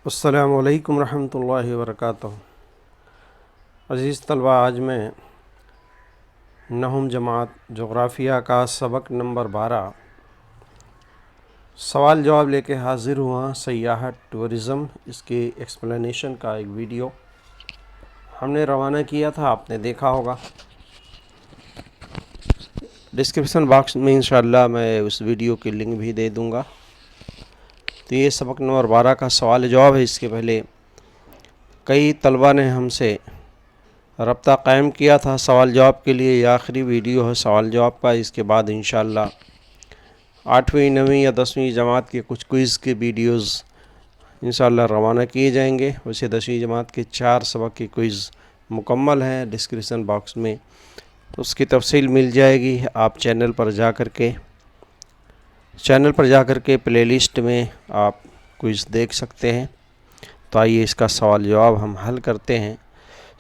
السلام علیکم ورحمۃ اللہ وبرکاتہ۔ عزیز طلبہ، آج میں نہم جماعت جغرافیہ کا سبق نمبر 12 سوال جواب لے کے حاضر ہوا۔ سیاحت، ٹورزم، اس کی ایکسپلینیشن کا ایک ویڈیو ہم نے روانہ کیا تھا، آپ نے دیکھا ہوگا۔ ڈسکرپشن باکس میں انشاءاللہ میں اس ویڈیو کی لنک بھی دے دوں گا۔ تو یہ سبق نمبر 12 کا سوال جواب ہے۔ اس کے پہلے کئی طلبہ نے ہم سے رابطہ قائم کیا تھا سوال جواب کے لیے۔ یہ آخری ویڈیو ہے سوال جواب کا۔ اس کے بعد انشاءاللہ 8ویں 9ویں یا 10ویں جماعت کے کچھ کوئز کے ویڈیوز انشاءاللہ روانہ کیے جائیں گے۔ ویسے 10ویں جماعت کے 4 سبق کی کوئز مکمل ہیں، ڈسکرپشن باکس میں اس کی تفصیل مل جائے گی۔ آپ چینل پر جا کر کے پلے لسٹ میں آپ کوئز دیکھ سکتے ہیں۔ تو آئیے اس کا سوال جواب ہم حل کرتے ہیں۔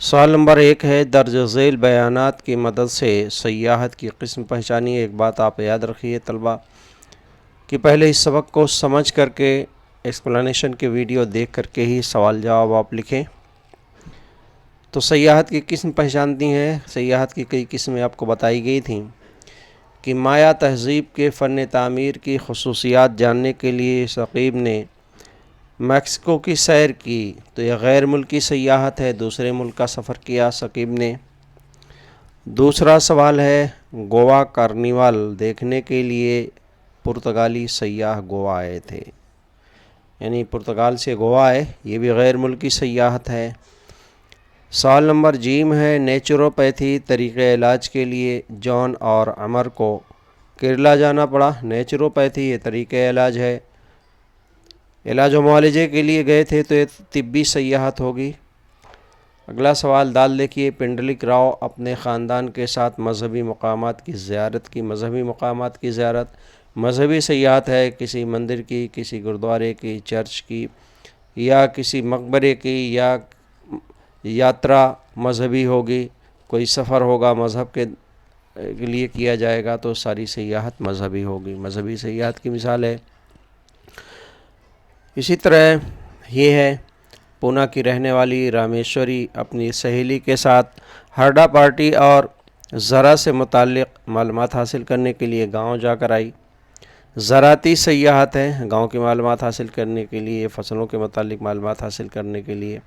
سوال نمبر 1 ہے، درج ذیل بیانات کی مدد سے سیاحت کی قسم پہچانیے۔ ایک بات آپ یاد رکھیے طلبہ کہ پہلے اس سبق کو سمجھ کر کے ایکسپلینیشن کے ویڈیو دیکھ کر کے ہی سوال جواب آپ لکھیں۔ تو سیاحت کی قسم پہچانتی ہیں۔ سیاحت کی کئی قسمیں آپ کو بتائی گئی تھیں کہ مایا تہذیب کے فن تعمیر کی خصوصیات جاننے کے لیے ثقیب نے میکسیکو کی سیر کی، تو یہ غیر ملکی سیاحت ہے، دوسرے ملک کا سفر کیا ثقیب نے۔ دوسرا سوال ہے، گوا کارنیوال دیکھنے کے لیے پرتگالی سیاح گوا آئے تھے، یعنی پرتگال سے گوا آئے، یہ بھی غیر ملکی سیاحت ہے۔ سوال نمبر جیم ہے، نیچروپیتھی طریقۂ علاج کے لیے جان اور عمر کو کیرلا جانا پڑا۔ نیچروپیتھی یہ طریقۂ علاج ہے، علاج و معالجے کے لیے گئے تھے، تو یہ طبی سیاحت ہوگی۔ اگلا سوال دال دیکھیے، پنڈلک راؤ اپنے خاندان کے ساتھ مذہبی مقامات کی زیارت کی۔ مذہبی مقامات کی زیارت مذہبی سیاحت ہے، کسی مندر کی، کسی گرودوارے کی، چرچ کی، یا کسی مقبرے کی، یا یاترا مذہبی ہوگی، کوئی سفر ہوگا مذہب کے لیے کیا جائے گا، تو ساری سیاحت مذہبی ہوگی، مذہبی سیاحت کی مثال ہے۔ اسی طرح یہ ہے، پونا کی رہنے والی رامیشوری اپنی سہیلی کے ساتھ ہرڈا پارٹی اور زرع سے متعلق معلومات حاصل کرنے کے لیے گاؤں جا کر آئی۔ زراعتی سیاحت ہے، گاؤں کی معلومات حاصل کرنے کے لیے، فصلوں کے متعلق معلومات حاصل کرنے کے لیے۔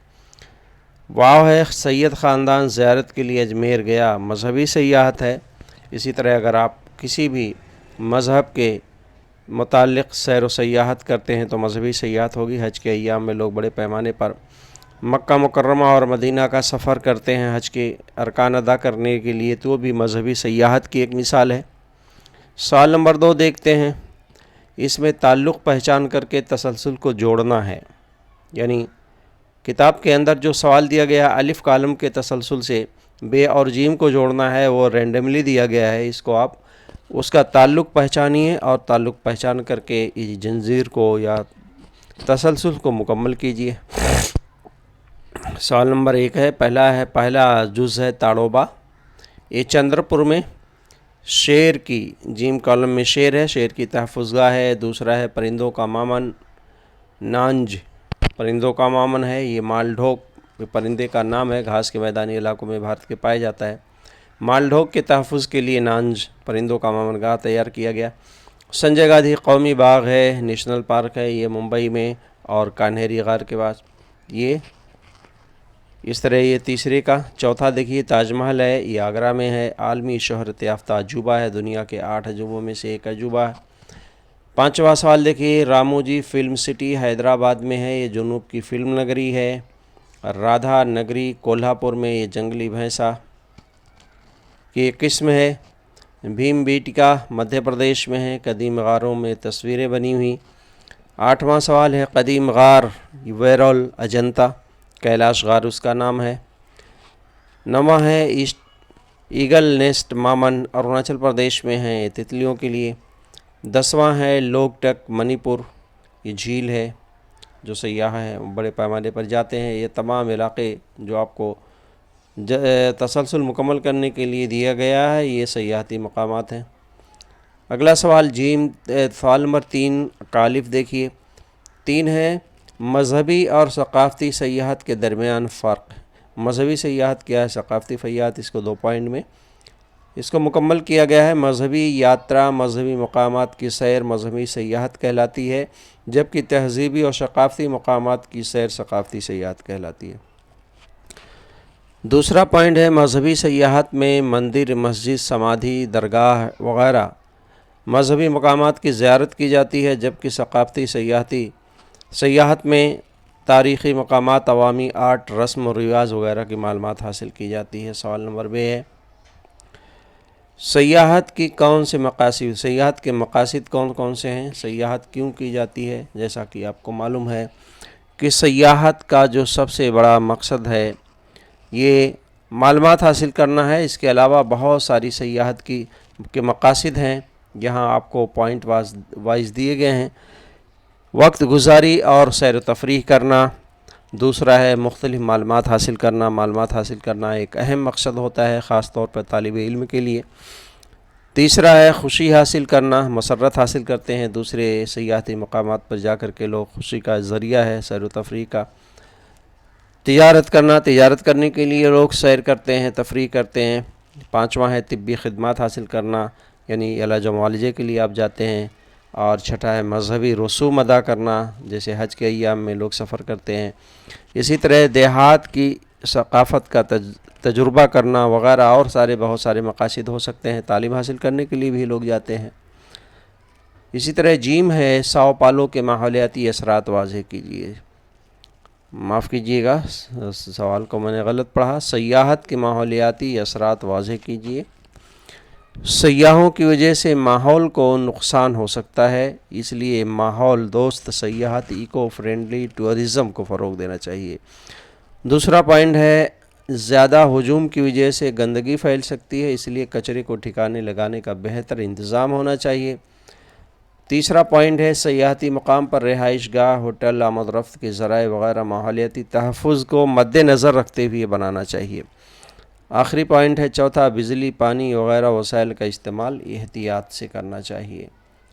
واو ہے، سید خاندان زیارت کے لیے اجمیر گیا، مذہبی سیاحت ہے۔ اسی طرح اگر آپ کسی بھی مذہب کے متعلق سیر و سیاحت کرتے ہیں تو مذہبی سیاحت ہوگی۔ حج کے ایام میں لوگ بڑے پیمانے پر مکہ مکرمہ اور مدینہ کا سفر کرتے ہیں حج کے ارکان ادا کرنے کے لیے، تو وہ بھی مذہبی سیاحت کی ایک مثال ہے۔ سوال نمبر 2 دیکھتے ہیں، اس میں تعلق پہچان کر کے تسلسل کو جوڑنا ہے، یعنی کتاب کے اندر جو سوال دیا گیا الف کالم کے تسلسل سے بے اور جیم کو جوڑنا ہے، وہ رینڈملی دیا گیا ہے، اس کو آپ اس کا تعلق پہچانیے اور تعلق پہچان کر کے اس جنزیر کو یا تسلسل کو مکمل کیجیے۔ سوال نمبر 1 ہے، پہلا جز ہے تاڑوبا، یہ چندر پور میں شیر کی، جیم کالم میں شیر ہے، شیر کی تحفظ گاہ ہے۔ دوسرا ہے پرندوں کا مامن، نانج پرندوں کا مامن ہے، یہ مال ڈھوک پرندے کا نام ہے، گھاس کے میدانی علاقوں میں بھارت کے پایا جاتا ہے۔ مال ڈھوک کے تحفظ کے لیے نانج پرندوں کا مامن گاہ تیار کیا گیا۔ سنجے گاندھی قومی باغ ہے، نیشنل پارک ہے، یہ ممبئی میں اور کانہیری غار کے پاس، یہ اس طرح یہ تیسرے کا۔ چوتھا دیکھیے، تاج محل ہے، یہ آگرہ میں ہے، عالمی شہرت یافتہ عجوبہ ہے، دنیا کے 8 عجوبوں میں سے ایک عجوبہ ہے۔ پانچواں سوال دیکھیے، راموجی فلم سٹی حیدرآباد میں ہے، یہ جنوب کی فلم نگری ہے۔ رادھا نگری کولہاپور میں، یہ جنگلی بھینسا کی ایک قسم ہے۔ بھیم بیٹکا مدھیہ پردیش میں ہے، قدیم غاروں میں تصویریں بنی ہوئی۔ 8واں سوال ہے، قدیم غار ویرول اجنتا، کیلاش غار اس کا نام ہے۔ 9واں ہے، ایگل نیسٹ مامن اروناچل پردیش میں ہے، یہ تتلیوں کے لیے۔ 10واں ہے، لوکٹک منی پور، یہ جھیل ہے، جو سیاح ہیں بڑے پیمانے پر جاتے ہیں۔ یہ تمام علاقے جو آپ کو تسلسل مکمل کرنے کے لیے دیا گیا ہے، یہ سیاحتی مقامات ہیں۔ اگلا سوال سوال نمبر 3 کا الف دیکھیے، 3 ہے، مذہبی اور ثقافتی سیاحت کے درمیان فرق۔ مذہبی سیاحت کیا ہے، ثقافتی سیاحت، اس کو 2 پوائنٹ میں اس کو مکمل کیا گیا ہے۔ مذہبی یاترا مذہبی مقامات کی سیر مذہبی سیاحت کہلاتی ہے، جبکہ تہذیبی اور ثقافتی مقامات کی سیر ثقافتی سیاحت کہلاتی ہے۔ دوسرا پوائنٹ ہے مذہبی سیاحت میں مندر، مسجد، سمادھی، درگاہ وغیرہ مذہبی مقامات کی زیارت کی جاتی ہے، جبکہ ثقافتی سیاحت میں تاریخی مقامات، عوامی آرٹ، رسم و رواج وغیرہ کی معلومات حاصل کی جاتی ہے۔ سوال نمبر 2 ہے سیاحت کی کون سے مقاصد، سیاحت کے مقاصد کون کون سے ہیں، سیاحت کیوں کی جاتی ہے؟ جیسا کہ آپ کو معلوم ہے کہ سیاحت کا جو سب سے بڑا مقصد ہے یہ معلومات حاصل کرنا ہے۔ اس کے علاوہ بہت ساری سیاحت کے مقاصد ہیں، یہاں آپ کو پوائنٹ وائز دیے گئے ہیں۔ وقت گزاری اور سیر و تفریح کرنا، دوسرا ہے مختلف معلومات حاصل کرنا۔ معلومات حاصل کرنا ایک اہم مقصد ہوتا ہے، خاص طور پر طالب علم کے لیے۔ تیسرا ہے خوشی حاصل کرنا، مسرت حاصل کرتے ہیں دوسرے سیاحتی مقامات پر جا کر کے لوگ، خوشی کا ذریعہ ہے سیر و تفریح کا۔ تجارت کرنا، تجارت کرنے کے لیے لوگ سیر کرتے ہیں، تفریح کرتے ہیں۔ پانچواں ہے طبی خدمات حاصل کرنا، یعنی علاج و معالجے کے لیے آپ جاتے ہیں۔ اور چھٹا ہے مذہبی رسوم ادا کرنا، جیسے حج کے ایام میں لوگ سفر کرتے ہیں۔ اسی طرح دیہات کی ثقافت کا تجربہ کرنا وغیرہ اور بہت سارے مقاصد ہو سکتے ہیں، تعلیم حاصل کرنے کے لیے بھی لوگ جاتے ہیں۔ اسی طرح جیم ہے ساؤ پالو کے ماحولیاتی اثرات واضح کیجیے۔ معاف کیجیے گا، سوال کو میں نے غلط پڑھا، سیاحت کے ماحولیاتی اثرات واضح کیجیے۔ سیاحوں کی وجہ سے ماحول کو نقصان ہو سکتا ہے، اس لیے ماحول دوست سیاحت، ایکو فرینڈلی ٹورزم کو فروغ دینا چاہیے۔ دوسرا پوائنٹ ہے زیادہ ہجوم کی وجہ سے گندگی پھیل سکتی ہے، اس لیے کچرے کو ٹھکانے لگانے کا بہتر انتظام ہونا چاہیے۔ تیسرا پوائنٹ ہے سیاحتی مقام پر رہائش گاہ، ہوٹل، آمد رفت کے ذرائع وغیرہ ماحولیاتی تحفظ کو مد نظر رکھتے ہوئے بنانا چاہیے۔ آخری پوائنٹ ہے چوتھا، بجلی، پانی وغیرہ وسائل کا استعمال احتیاط سے کرنا چاہیے۔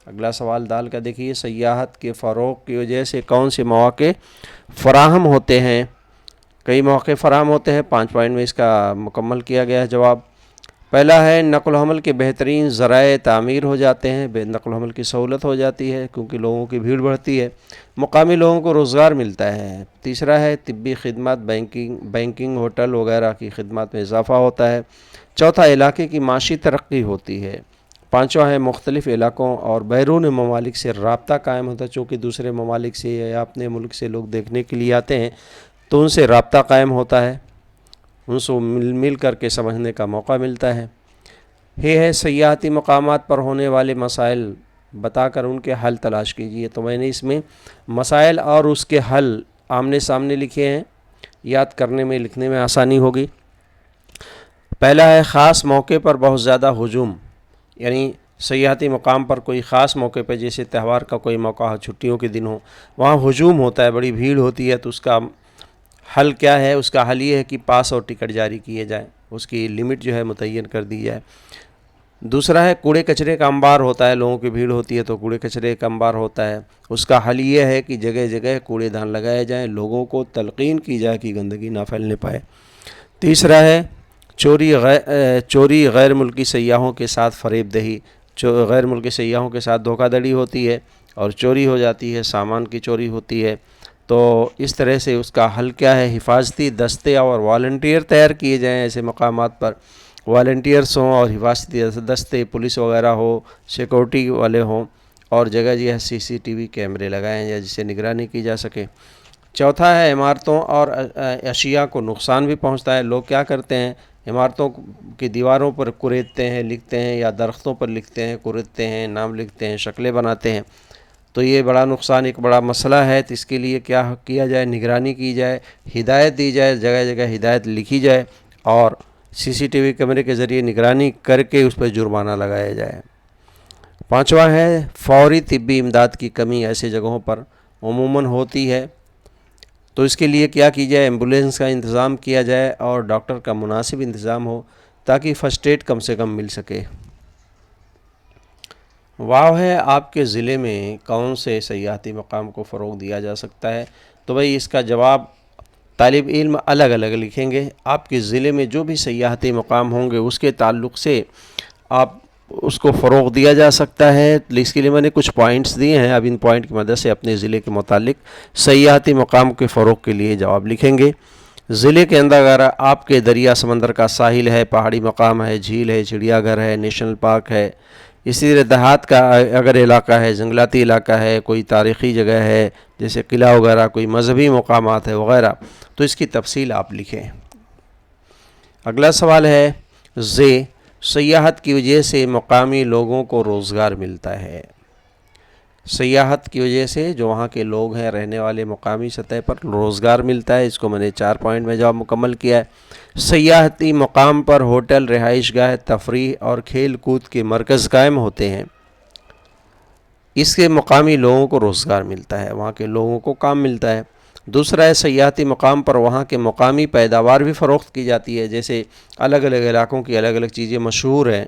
اگلا سوال دال کا دیکھیے، سیاحت کے فروغ کی وجہ سے کون سے مواقع فراہم ہوتے ہیں؟ کئی مواقع فراہم ہوتے ہیں، 5 پوائنٹ میں اس کا مکمل کیا گیا ہے جواب۔ پہلا ہے نقل و حمل کے بہترین ذرائع تعمیر ہو جاتے ہیں، نقل و حمل کی سہولت ہو جاتی ہے کیونکہ لوگوں کی بھیڑ بڑھتی ہے، مقامی لوگوں کو روزگار ملتا ہے۔ تیسرا ہے طبی خدمات، بینکنگ، ہوٹل وغیرہ کی خدمات میں اضافہ ہوتا ہے۔ چوتھا علاقے کی معاشی ترقی ہوتی ہے۔ پانچواں ہے مختلف علاقوں اور بیرون ممالک سے رابطہ قائم ہوتا ہے، چونکہ دوسرے ممالک سے یا اپنے ملک سے لوگ دیکھنے کے لیے آتے ہیں تو ان سے رابطہ قائم ہوتا ہے، ان سے مل کر کے سمجھنے کا موقع ملتا ہے۔ یہ ہے سیاحتی مقامات پر ہونے والے مسائل بتا کر ان کے حل تلاش کیجیے۔ تو میں نے اس میں مسائل اور اس کے حل آمنے سامنے لکھے ہیں، یاد کرنے میں لکھنے میں آسانی ہوگی۔ پہلا ہے خاص موقع پر بہت زیادہ ہجوم، یعنی سیاحتی مقام پر کوئی خاص موقع پہ جیسے تہوار کا کوئی موقع ہو، چھٹیوں کے دن ہو، وہاں ہجوم ہوتا ہے، بڑی بھیڑ ہوتی ہے، تو اس کا حل کیا ہے؟ اس کا حل یہ ہے کہ پاس اور ٹکٹ جاری کیے جائیں، اس کی لمٹ جو ہے متعین کر دی جائے۔ دوسرا ہے کوڑے کچرے کا انبار ہوتا ہے، لوگوں کی بھیڑ ہوتی ہے تو کوڑے کچرے کا انبار ہوتا ہے، اس کا حل یہ ہے کہ جگہ جگہ کوڑے دان لگائے جائیں، لوگوں کو تلقین کی جائے کہ گندگی نہ پھیلنے پائے۔ تیسرا ہے چوری، غیر ملکی سیاحوں کے ساتھ فریب دہی، غیر ملکی سیاحوں کے ساتھ دھوکہ دھڑی ہوتی ہے اور چوری ہو جاتی ہے، سامان کی چوری ہوتی ہے، تو اس طرح سے اس کا حل کیا ہے؟ حفاظتی دستے اور والنٹیئر تیار کیے جائیں، ایسے مقامات پر والنٹیئرس ہوں اور حفاظتی دستے، پولیس وغیرہ ہو، سیکورٹی والے ہوں، اور جگہ جگہ CCTV کیمرے لگائیں جائیں جس سے نگرانی کی جا سکے۔ چوتھا ہے عمارتوں اور اشیاء کو نقصان بھی پہنچتا ہے، لوگ کیا کرتے ہیں؟ عمارتوں کی دیواروں پر کوریدتے ہیں، لکھتے ہیں، یا درختوں پر لکھتے ہیں، کوریدتے ہیں، نام لکھتے ہیں، شکلیں بناتے ہیں، تو یہ بڑا نقصان، ایک بڑا مسئلہ ہے۔ تو اس کے لیے کیا کیا جائے؟ نگرانی کی جائے، ہدایت دی جائے، جگہ جگہ ہدایت لکھی جائے اور CCTV کیمرے کے ذریعے نگرانی کر کے اس پہ جرمانہ لگایا جائے۔ پانچواں ہے فوری طبی امداد کی کمی ایسے جگہوں پر عموماً ہوتی ہے، تو اس کے لیے کیا کی جائے؟ ایمبولینس کا انتظام کیا جائے اور ڈاکٹر کا مناسب انتظام ہو تاکہ فرسٹ ایڈ کم سے کم مل سکے۔ واو ہے آپ کے ضلع میں کون سے سیاحتی مقام کو فروغ دیا جا سکتا ہے؟ تو بھائی اس کا جواب طالب علم الگ الگ لکھیں گے۔ آپ کے ضلع میں جو بھی سیاحتی مقام ہوں گے اس کے تعلق سے آپ اس کو فروغ دیا جا سکتا ہے۔ اس کے لیے میں نے کچھ پوائنٹس دیے ہیں، اب ان پوائنٹ کی مدد سے اپنے ضلع کے متعلق سیاحتی مقام کے فروغ کے لیے جواب لکھیں گے۔ ضلع کے اندر اگر آپ کے دریا سمندر کا ساحل ہے، پہاڑی مقام ہے، جھیل ہے، چڑیا گھر ہے، نیشنل پارک ہے، اسی طرح دیہات کا اگر علاقہ ہے، جنگلاتی علاقہ ہے، کوئی تاریخی جگہ ہے جیسے قلعہ وغیرہ، کوئی مذہبی مقامات ہے وغیرہ، تو اس کی تفصیل آپ لکھیں۔ اگلا سوال ہے سیاحت کی وجہ سے مقامی لوگوں کو روزگار ملتا ہے۔ سیاحت کی وجہ سے جو وہاں کے لوگ ہیں رہنے والے مقامی سطح پر روزگار ملتا ہے، اس کو میں نے 4 پوائنٹ میں جواب مکمل کیا ہے۔ سیاحتی مقام پر ہوٹل، رہائش گاہ، تفریح اور کھیل کود کے مرکز قائم ہوتے ہیں، اس کے مقامی لوگوں کو روزگار ملتا ہے، وہاں کے لوگوں کو کام ملتا ہے۔ دوسرا ہے سیاحتی مقام پر وہاں کے مقامی پیداوار بھی فروخت کی جاتی ہے، جیسے الگ الگ علاقوں کی الگ الگ چیزیں مشہور ہیں،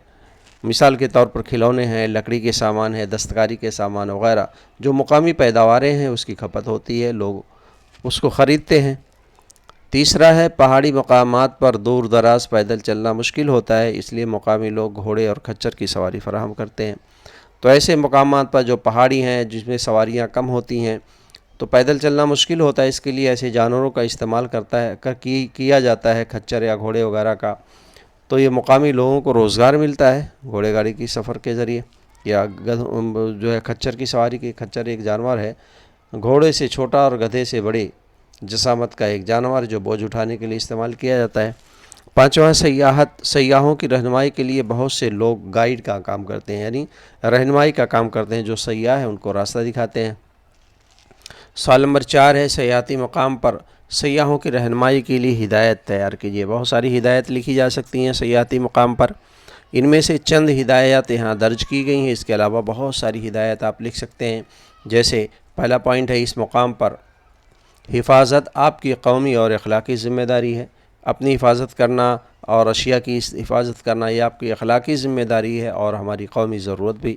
مثال کے طور پر کھلونے ہیں، لکڑی کے سامان ہیں، دستکاری کے سامان وغیرہ، جو مقامی پیداواریں ہیں اس کی کھپت ہوتی ہے، لوگ اس کو خریدتے ہیں۔ تیسرا ہے پہاڑی مقامات پر دور دراز پیدل چلنا مشکل ہوتا ہے، اس لیے مقامی لوگ گھوڑے اور کھچر کی سواری فراہم کرتے ہیں۔ تو ایسے مقامات پر جو پہاڑی ہیں جس میں سواریاں کم ہوتی ہیں تو پیدل چلنا مشکل ہوتا ہے، اس کے لیے ایسے جانوروں کا استعمال کیا جاتا ہے، کھچر یا گھوڑے وغیرہ کا۔ تو یہ مقامی لوگوں کو روزگار ملتا ہے گھوڑے گاڑی کی سفر کے ذریعے، یا جو ہے کھچر کی سواری کی۔ کھچر ایک جانور ہے، گھوڑے سے چھوٹا اور گدھے سے بڑے جسامت کا ایک جانور جو بوجھ اٹھانے کے لیے استعمال کیا جاتا ہے۔ پانچواں سیاحوں کی رہنمائی کے لیے بہت سے لوگ گائیڈ کا کام کرتے ہیں، یعنی رہنمائی کا کام کرتے ہیں، جو سیاح ہیں ان کو راستہ دکھاتے ہیں۔ سوال نمبر 4 ہے سیاحتی مقام پر سیاحوں کی رہنمائی کے لیے ہدایت تیار کیجیے۔ بہت ساری ہدایت لکھی جا سکتی ہیں سیاحتی مقام پر، ان میں سے چند ہدایات یہاں درج کی گئی ہیں، اس کے علاوہ بہت ساری ہدایت آپ لکھ سکتے ہیں۔ جیسے پہلا پوائنٹ ہے اس مقام پر حفاظت آپ کی قومی اور اخلاقی ذمہ داری ہے۔ اپنی حفاظت کرنا اور اشیاء کی حفاظت کرنا یہ آپ کی اخلاقی ذمہ داری ہے اور ہماری قومی ضرورت بھی۔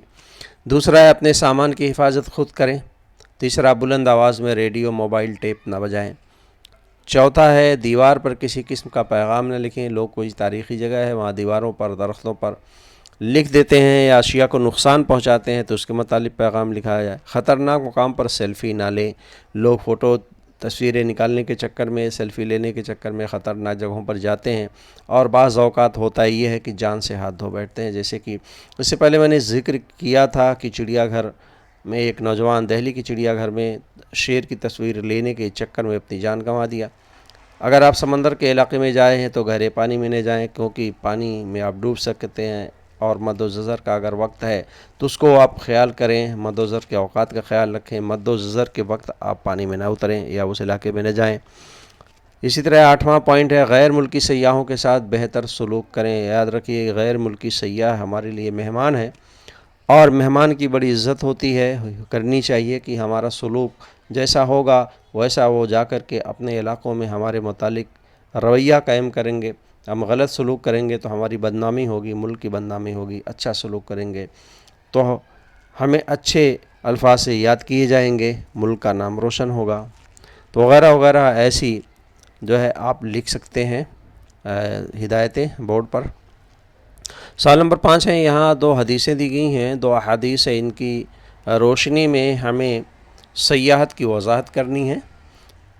دوسرا ہے اپنے سامان کی حفاظت خود کریں۔ تیسرا بلند آواز میں ریڈیو، موبائل، ٹیپ نہ بجائیں۔ چوتھا ہے دیوار پر کسی قسم کا پیغام نہ لکھیں۔ لوگ کوئی تاریخی جگہ ہے وہاں دیواروں پر، درختوں پر لکھ دیتے ہیں یا اشیاء کو نقصان پہنچاتے ہیں تو اس کے متعلق پیغام لکھا جائے۔ خطرناک مقام پر سیلفی نہ لیں۔ لوگ فوٹو تصویریں نکالنے کے چکر میں، سیلفی لینے کے چکر میں خطرناک جگہوں پر جاتے ہیں، اور بعض اوقات ہوتا یہ ہے کہ جان سے ہاتھ دھو بیٹھتے ہیں۔ جیسے کہ اس سے پہلے میں نے ذکر کیا تھا کہ چڑیا گھر میں ایک نوجوان دہلی کی چڑیا گھر میں شیر کی تصویر لینے کے چکر میں اپنی جان گنوا دیا۔ اگر آپ سمندر کے علاقے میں جائے ہیں تو گہرے پانی میں نہ جائیں، کیونکہ پانی میں آپ ڈوب سکتے ہیں، اور مد و ظہر کا اگر وقت ہے تو اس کو آپ خیال کریں، مد و ظہر کے اوقات کا خیال رکھیں، مد و ظہر کے وقت آپ پانی میں نہ اتریں یا اس علاقے میں نہ جائیں۔ اسی طرح 8واں پوائنٹ ہے غیر ملکی سیاحوں کے ساتھ بہتر سلوک کریں۔ یاد رکھیے غیر ملکی سیاح ہمارے لیے مہمان ہیں، اور مہمان کی بڑی عزت ہوتی ہے، کرنی چاہیے کہ ہمارا سلوک جیسا ہوگا ویسا وہ جا کر کے اپنے علاقوں میں ہمارے متعلق رویہ قائم کریں گے۔ ہم غلط سلوک کریں گے تو ہماری بدنامی ہوگی، ملک کی بدنامی ہوگی۔ اچھا سلوک کریں گے تو ہمیں اچھے الفاظ سے یاد کیے جائیں گے، ملک کا نام روشن ہوگا، تو وغیرہ وغیرہ ایسی جو ہے آپ لکھ سکتے ہیں ہدایتیں بورڈ پر۔ سوال نمبر 5 ہے یہاں 2 حدیثیں دی گئی ہیں، 2 احادیث ہیں، ان کی روشنی میں ہمیں سیاحت کی وضاحت کرنی ہے۔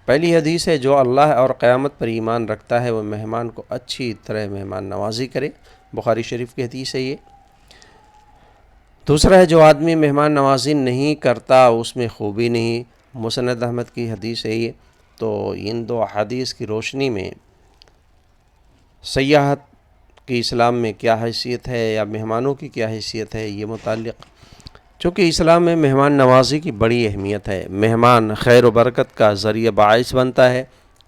پہلی حدیث ہے جو اللہ اور قیامت پر ایمان رکھتا ہے وہ مہمان کو اچھی طرح مہمان نوازی کرے، بخاری شریف کی حدیث ہے یہ۔ دوسرا ہے جو آدمی مہمان نوازی نہیں کرتا اس میں خوبی نہیں، مسند احمد کی حدیث ہے یہ۔ تو ان 2 احادیث کی روشنی میں سیاحت کی اسلام میں کیا حیثیت ہے یا مہمانوں کی کیا حیثیت ہے یہ متعلق، چونکہ اسلام میں مہمان نوازی کی بڑی اہمیت ہے۔ مہمان خیر و برکت کا ذریعہ باعث بنتا ہے،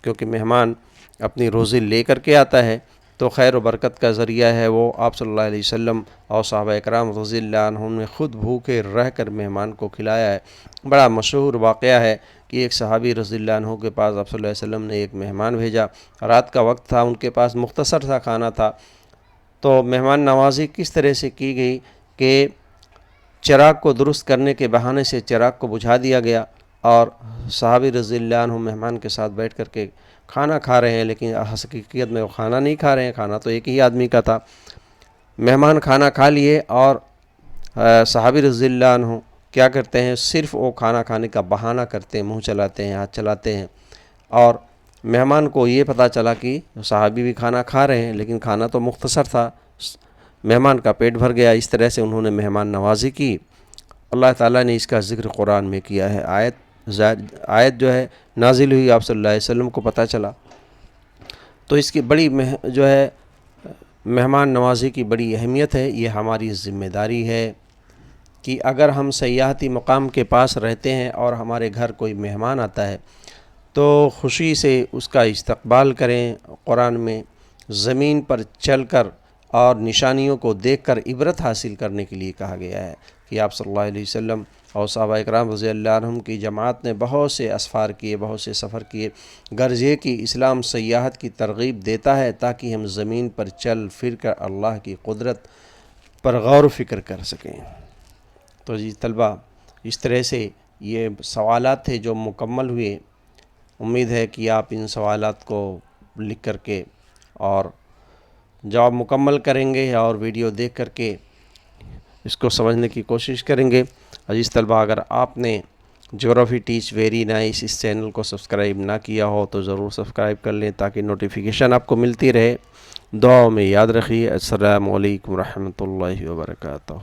کیونکہ مہمان اپنی روزی لے کر کے آتا ہے تو خیر و برکت کا ذریعہ ہے وہ۔ آپ صلی اللہ علیہ وسلم اور صحابہ اکرام رضی اللہ عنہم نے خود بھوکے رہ کر مہمان کو کھلایا ہے۔ بڑا مشہور واقعہ ہے کہ ایک صحابی رضی اللہ عنہ کے پاس آپ صلی اللہ علیہ وسلم نے ایک مہمان بھیجا، رات کا وقت تھا، ان کے پاس مختصر سا کھانا تھا، تو مہمان نوازی کس طرح سے کی گئی کہ چراغ کو درست کرنے کے بہانے سے چراغ کو بجھا دیا گیا، اور صحابی رضی اللہ عنہ مہمان کے ساتھ بیٹھ کر کے کھانا کھا رہے ہیں، لیکن حقیقت میں وہ کھانا نہیں کھا رہے ہیں، کھانا تو ایک ہی آدمی کا تھا۔ مہمان کھانا کھا لیے اور صحابی رضی اللہ عنہ کیا کرتے ہیں، صرف وہ کھانا کھانے کا بہانہ کرتے ہیں، منہ چلاتے ہیں، ہاتھ چلاتے ہیں، اور مہمان کو یہ پتہ چلا کہ صحابی بھی کھانا کھا رہے ہیں، لیکن کھانا تو مختصر تھا، مہمان کا پیٹ بھر گیا۔ اس طرح سے انہوں نے مہمان نوازی کی۔ اللہ تعالیٰ نے اس کا ذکر قرآن میں کیا ہے۔ آیت جو ہے نازل ہوئی، آپ صلی اللہ علیہ وسلم کو پتہ چلا، تو اس کی بڑی جو ہے مہمان نوازی کی بڑی اہمیت ہے۔ یہ ہماری ذمہ داری ہے کہ اگر ہم سیاحتی مقام کے پاس رہتے ہیں اور ہمارے گھر کوئی مہمان آتا ہے تو خوشی سے اس کا استقبال کریں۔ قرآن میں زمین پر چل کر اور نشانیوں کو دیکھ کر عبرت حاصل کرنے کے لیے کہا گیا ہے کہ آپ صلی اللہ علیہ وسلم اور صحابہ اکرام رضی اللہ عنہم کی جماعت نے بہت سے اسفار کیے، بہت سے سفر کیے۔ غرض یہ کہ اسلام سیاحت کی ترغیب دیتا ہے تاکہ ہم زمین پر چل پھر کر اللہ کی قدرت پر غور و فکر کر سکیں۔ تو جی طلبہ، اس طرح سے یہ سوالات تھے جو مکمل ہوئے۔ امید ہے کہ آپ ان سوالات کو لکھ کر کے اور جواب مکمل کریں گے اور ویڈیو دیکھ کر کے اس کو سمجھنے کی کوشش کریں گے۔ عزیز طلبہ، اگر آپ نے جغرافی ٹیچ ویری نائس اس چینل کو سبسکرائب نہ کیا ہو تو ضرور سبسکرائب کر لیں تاکہ نوٹیفیکیشن آپ کو ملتی رہے۔ دعاؤں میں یاد رکھیے۔ السلام علیکم ورحمۃ اللہ وبرکاتہ۔